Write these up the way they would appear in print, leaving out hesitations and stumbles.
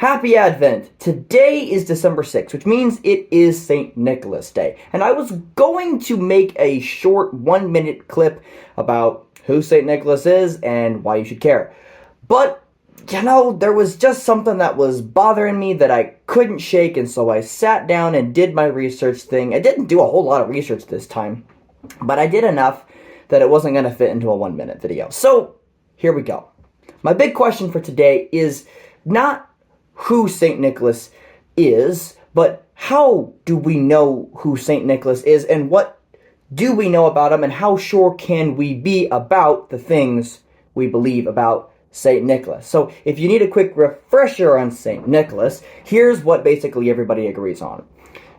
Happy Advent! Today is December 6th, which means it is St. Nicholas Day. And I was going to make a short 1-minute clip about who St. Nicholas is and why you should care. But, there was just something that was bothering me that I couldn't shake, and so I sat down and did my research thing. I didn't do a whole lot of research this time, but I did enough that it wasn't going to fit into a 1-minute video. So, here we go. My big question for today is not who St. Nicholas is, but how do we know who St. Nicholas is, and what do we know about him, and how sure can we be about the things we believe about St. Nicholas? So if you need a quick refresher on St. Nicholas, here's what basically everybody agrees on.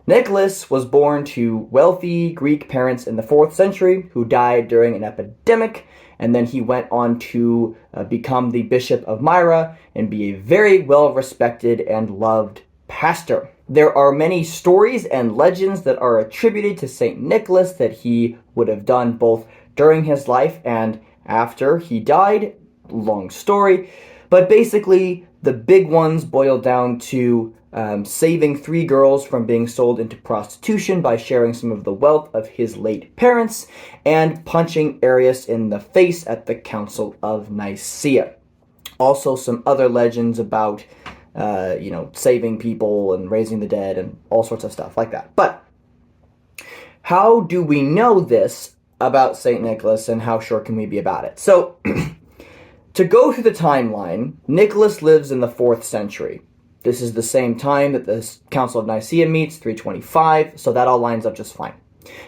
Nicholas was born to wealthy Greek parents in the 4th century who died during an epidemic, and then he went on to become the Bishop of Myra and be a very well-respected and loved pastor. There are many stories and legends that are attributed to St. Nicholas that he would have done both during his life and after he died. Long story. But basically, the big ones boil down to saving 3 girls from being sold into prostitution by sharing some of the wealth of his late parents, and punching Arius in the face at the Council of Nicaea. Also, some other legends about, saving people and raising the dead and all sorts of stuff like that. But how do we know this about St. Nicholas, and how sure can we be about it? So, to go through the timeline, Nicholas lives in the 4th century. This is the same time that the Council of Nicaea meets, 325, so that all lines up just fine.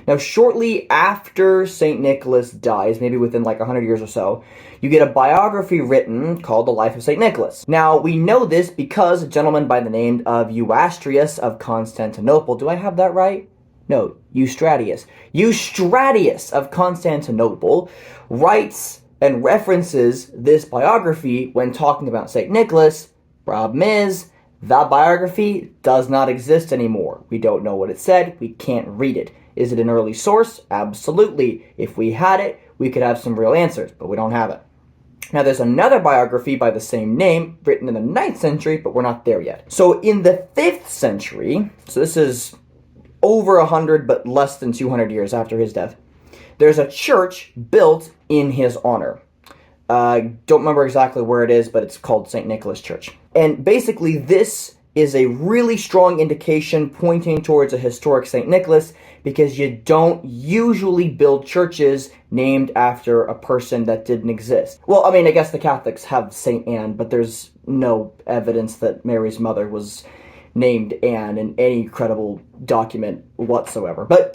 Now, shortly after St. Nicholas dies, maybe within like 100 years or so, you get a biography written called The Life of St. Nicholas. Now, we know this because a gentleman by the name of Euastrius of Constantinople, do I have that right? No, Eustratius. Eustratius of Constantinople writes and references this biography when talking about St. Nicholas. Problem is, that biography does not exist anymore. We don't know what it said. We can't read it. Is it an early source? Absolutely. If we had it, we could have some real answers, but we don't have it. Now, there's another biography by the same name, written in the 9th century, but we're not there yet. So, in the 5th century, so this is over 100, but less than 200 years after his death, there's a church built in his honor. Don't remember exactly where it is, but it's called St. Nicholas Church. And basically, this is a really strong indication pointing towards a historic St. Nicholas, because you don't usually build churches named after a person that didn't exist. Well, I guess the Catholics have St. Anne, but there's no evidence that Mary's mother was named Anne in any credible document whatsoever. But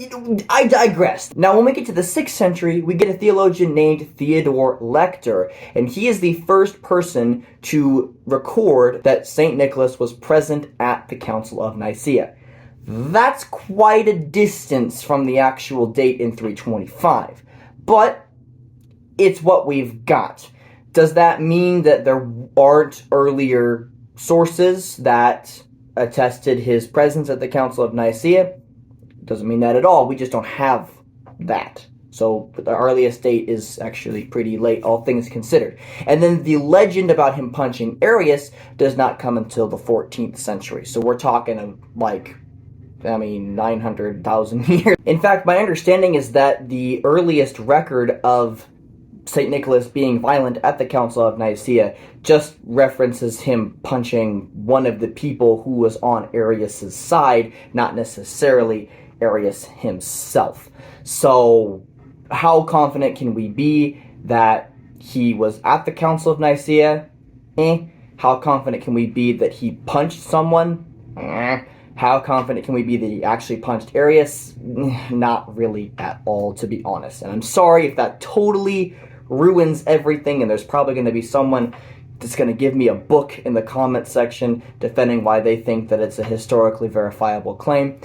I digress. Now, when we get to the 6th century, we get a theologian named Theodore Lector, and he is the first person to record that St. Nicholas was present at the Council of Nicaea. That's quite a distance from the actual date in 325, but it's what we've got. Does that mean that there aren't earlier sources that attested his presence at the Council of Nicaea? Doesn't mean that at all. We just don't have that. So the earliest date is actually pretty late, all things considered. And then the legend about him punching Arius does not come until the 14th century. So we're talking of 900,000 years. In fact, my understanding is that the earliest record of St. Nicholas being violent at the Council of Nicaea just references him punching one of the people who was on Arius's side, not necessarily Arius himself. So, how confident can we be that he was at the Council of Nicaea? How confident can we be that he punched someone? How confident can we be that he actually punched Arius? Not really at all, to be honest. And I'm sorry if that totally ruins everything, and there's probably going to be someone that's going to give me a book in the comment section defending why they think that it's a historically verifiable claim.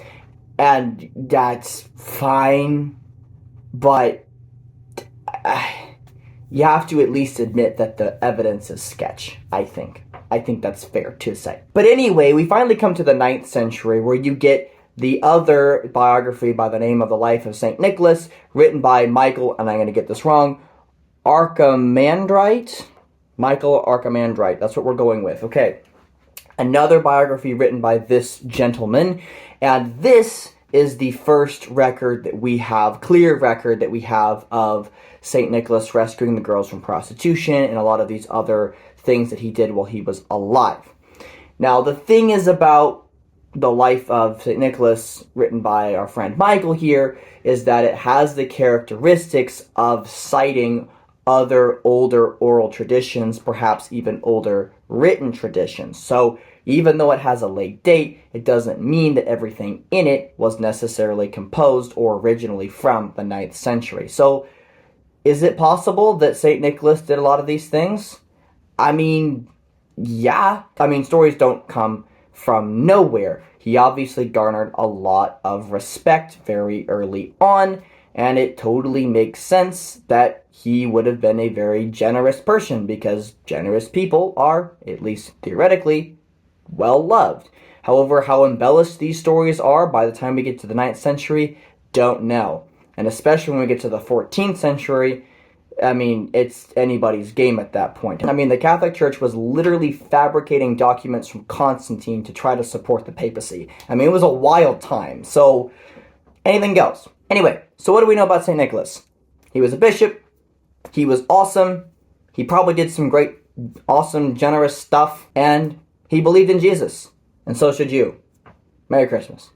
And that's fine, but you have to at least admit that the evidence is sketch, I think. I think that's fair to say. But anyway, we finally come to the 9th century, where you get the other biography by the name of The Life of St. Nicholas, written by Michael, and I'm going to get this wrong, Archimandrite? Michael Archimandrite. That's what we're going with. Okay. another biography written by this gentleman, and this is the first record that we have, clear record that we have of St. Nicholas rescuing the girls from prostitution and a lot of these other things that he did while he was alive. Now, the thing is about the life of St. Nicholas, written by our friend Michael here, is that it has the characteristics of citing other older oral traditions, perhaps even older written traditions. So even though it has a late date, it doesn't mean that everything in it was necessarily composed or originally from the 9th century. So is it possible that St. Nicholas did a lot of these things? I mean, yeah. I mean, stories don't come from nowhere. He obviously garnered a lot of respect very early on, and it totally makes sense that he would have been a very generous person, because generous people are, at least theoretically, well loved. However, how embellished these stories are by the time we get to the 9th century, don't know. And especially when we get to the 14th century, I mean, it's anybody's game at that point. I mean, the Catholic Church was literally fabricating documents from Constantine to try to support the papacy. I mean, it was a wild time, so anything goes. Anyway, so what do we know about St. Nicholas? He was a bishop. He was awesome. He probably did some great, awesome, generous stuff, and he believed in Jesus. And so should you. Merry Christmas.